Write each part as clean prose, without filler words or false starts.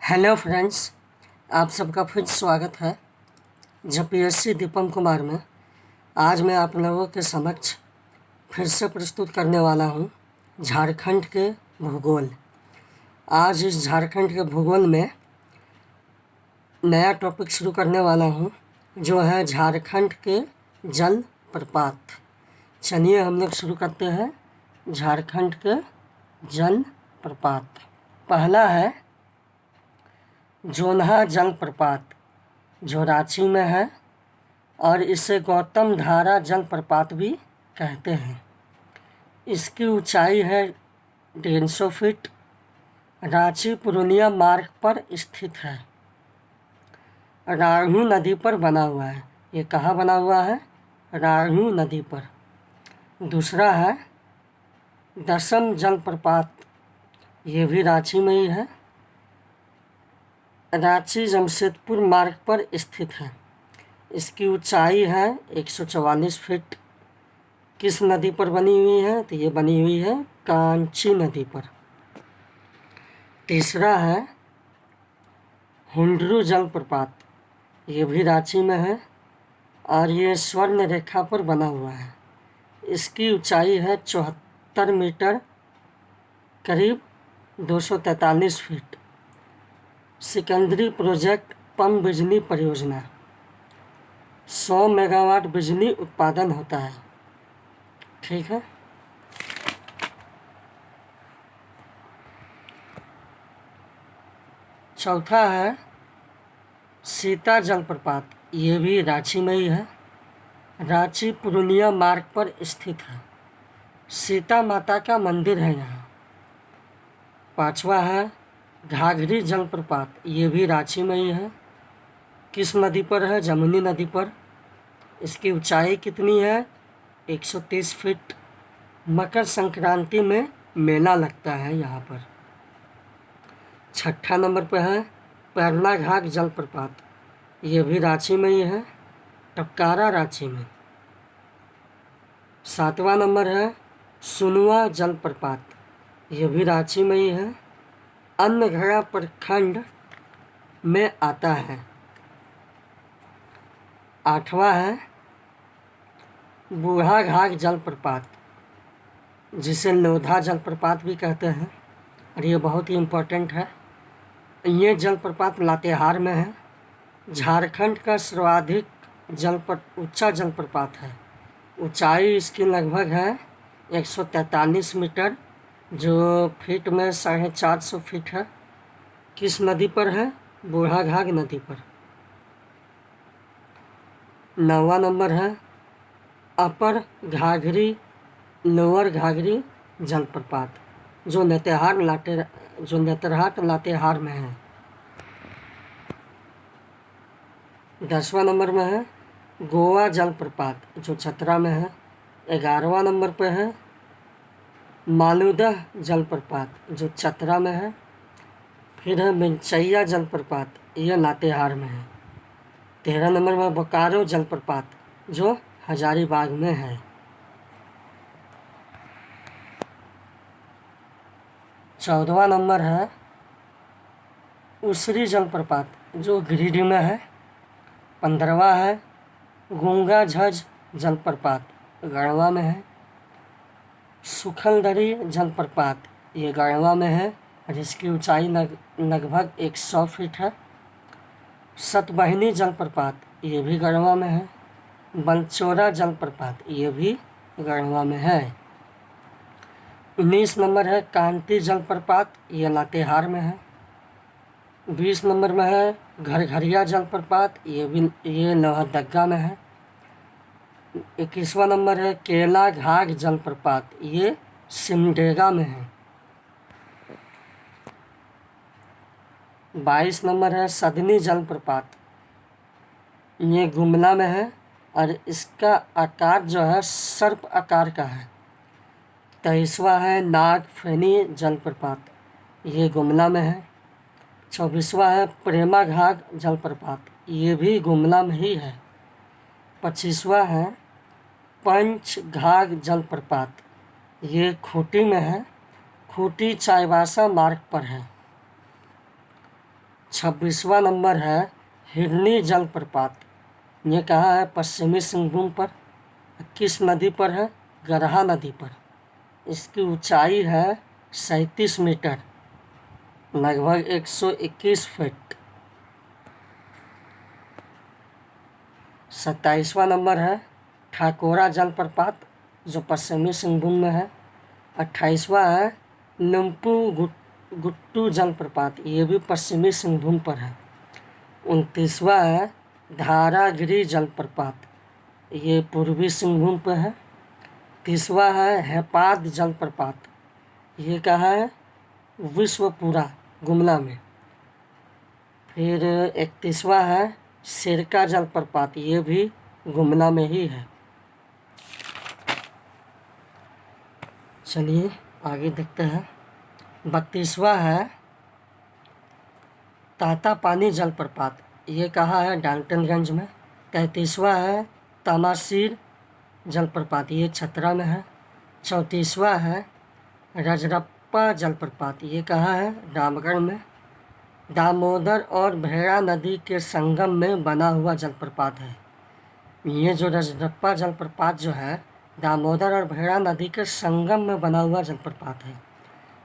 Hello friends, आप सबका फिर स्वागत है जेपीएससी दीपम कुमार में। आज मैं आप लोगों के समक्ष फिर से प्रस्तुत करने वाला हूं झारखंड के भूगोल। आज इस झारखंड के भूगोल में नया टॉपिक शुरू करने वाला हूं, जो है झारखंड के जल प्रपात। चलिए हम लोग शुरू करते हैं झारखंड के जल प्रपात। पहला है जोन्हा जलप्रपात, जो रांची में है और इसे गौतम धारा जलप्रपात भी कहते हैं। इसकी ऊंचाई है 150 फीट। रांची पूर्णिया मार्ग पर स्थित है। राढ़ू नदी पर बना हुआ है। ये कहाँ बना हुआ है? राढ़ू नदी पर। दूसरा है दसम जलप्रपात, ये भी रांची में ही है। रांची जमशेदपुर मार्ग पर स्थित है। इसकी ऊंचाई है 144 फीट। किस नदी पर बनी हुई है? तो ये बनी हुई है कांची नदी पर। तीसरा है हुंडरू जलप्रपात, ये भी रांची में है और ये स्वर्ण रेखा पर बना हुआ है। इसकी ऊंचाई है 74 मीटर, करीब 243 फीट। सिकंदरी प्रोजेक्ट पंप बिजली परियोजना, 100 मेगावाट बिजली उत्पादन होता है। ठीक है। चौथा है सीता जलप्रपात, ये भी रांची में ही है। रांची पूर्णिया मार्ग पर स्थित है। सीता माता का मंदिर है यहाँ। पांचवा है घाघरी जलप्रपात, ये भी रांची में ही है। किस नदी पर है? जमुनी नदी पर। इसकी ऊंचाई कितनी है? 130 फीट। मकर संक्रांति में मेला लगता है यहाँ पर। छठा नंबर पर है पैरला घाट जलप्रपात, ये भी रांची में ही है, टपकारा रांची में। सातवां नंबर है सुनुआ जलप्रपात, ये भी रांची में ही है, अन्नगढ़ा प्रखंड में आता है। आठवां है बूढ़ा घाट जलप्रपात, जिसे लोधा जलप्रपात भी कहते हैं, और ये बहुत ही इम्पोर्टेंट है। ये जलप्रपात लातेहार में है। झारखंड का सर्वाधिक ऊंचा जलप्रपात है। ऊंचाई इसकी लगभग है 143 मीटर, जो फीट में 450 फीट है। किस नदी पर है? बूढ़ाघाट नदी पर। 9वां नंबर है अपर घाघरी लोअर घाघरी जलप्रपात, जो नेतरहाट लातेहार में है। 10वां नंबर में है गोवा जलप्रपात, जो चतरा में है। 11वां नंबर पर है मालूदह जलप्रपात, जो चतरा में है। फिर है मिंचैया जलप्रपात, यह लातेहार में है। 13 नंबर में बोकारो जलप्रपात, जो हजारीबाग में है। 14वां नंबर है उसरी जलप्रपात, जो गिरिडीह में है। 15वां है गूंगा झज जलप्रपात, गढ़वा में है। सुखलदरी जलप्रपात, ये गढ़वा में है और इसकी ऊंचाई लगभग 100 फीट है। सतबहिनी जलप्रपात, ये भी गढ़वा में है। बलचोरा जलप्रपात, ये भी गढ़वा में है। 19 नंबर है कांटी जलप्रपात, ये लातेहार में है। 20 नंबर में है घरघरिया जलप्रपात, ये लोहरदगा में है। 21वां नंबर है केला घाट जलप्रपात, ये सिमडेगा में है। 22 नंबर है सदनी जलप्रपात, ये गुमला में है और इसका आकार जो है सर्प आकार का है। 23वां है नागफेनी जलप्रपात, ये गुमला में है। 24वां है प्रेमा घाट जलप्रपात, ये भी गुमला में ही है। 25वां है पंच घाट जलप्रपात, ये खूंटी में है। खूंटी चाईबासा मार्ग पर है। 26वां नंबर है हिरनी जलप्रपात। ये कहाँ है? पश्चिमी सिंहभूम पर। किस नदी पर है? गरहा नदी पर। इसकी ऊंचाई है 37 मीटर, लगभग 121 फीट। 27वां नंबर है ठाकोरा जलप्रपात, जो पश्चिमी सिंहभूम में है। 28वां है लुम्पू गुट्टू जलप्रपात, ये भी पश्चिमी सिंहभूम पर है। 29वां है धारागिरी जलप्रपात, ये पूर्वी सिंहभूम पर है। 30वां है हैपाद जलप्रपात, ये कहाँ है? विश्वपुरा, गुमला में। फिर 31वां है सिरका जलप्रपात, ये भी गुमला में ही है। चलिए आगे देखते हैं। 32वां है तातापानी जलप्रपात, ये कहाँ है? डाल्टनगंज में। 33वां है तमासीर जलप्रपात, ये छतरा में है। 34वां है रजरप्पा जलप्रपात, ये कहाँ है? रामगढ़ में। दामोदर और भेड़ा नदी के संगम में बना हुआ जलप्रपात है। ये जो रजरप्पा जलप्रपात जो है, दामोदर और भेड़ा नदी के संगम में बना हुआ जलप्रपात है।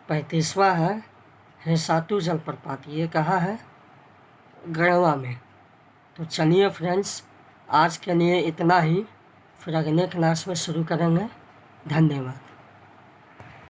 35वां है हेसातू जलप्रपात, ये कहाँ है? गढ़वा में। तो चलिए फ्रेंड्स, आज के लिए इतना ही, फिर अगले क्लास में शुरू करेंगे। धन्यवाद।